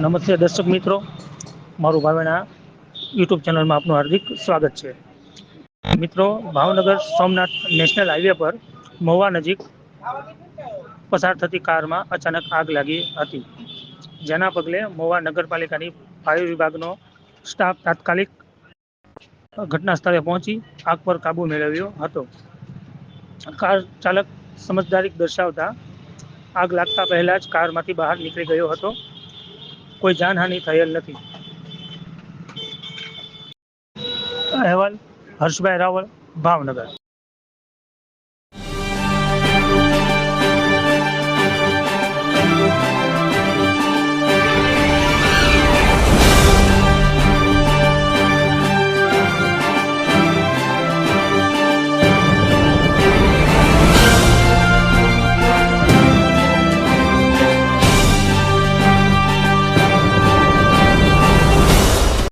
નમસ્તે દર્શક મિત્રો, મારું ભાવેણા યુટ્યુબ ચેનલમાં આપનું હાર્દિક સ્વાગત છે. મિત્રો, ભાવનગર સોમનાથ નેશનલ હાઈવે પર મહુવા નજીક પસાર થતી કારમાં અચાનક આગ લાગી હતી. જેના પગલે મહુવા નગરપાલિકાની ફાયર વિભાગનો સ્ટાફ તાત્કાલિક ઘટના સ્થળે પહોંચી આગ પર કાબુ મેળવ્યો હતો. કાર ચાલક સમજદારી દર્શાવતા આગ લાગતા પહેલા જ કારમાંથી બહાર નીકળી ગયો હતો. કોઈ જાનહાનિ થયેલ નથી. અહેવાલ હર્ષભાઈ રાવળ, ભાવનગર.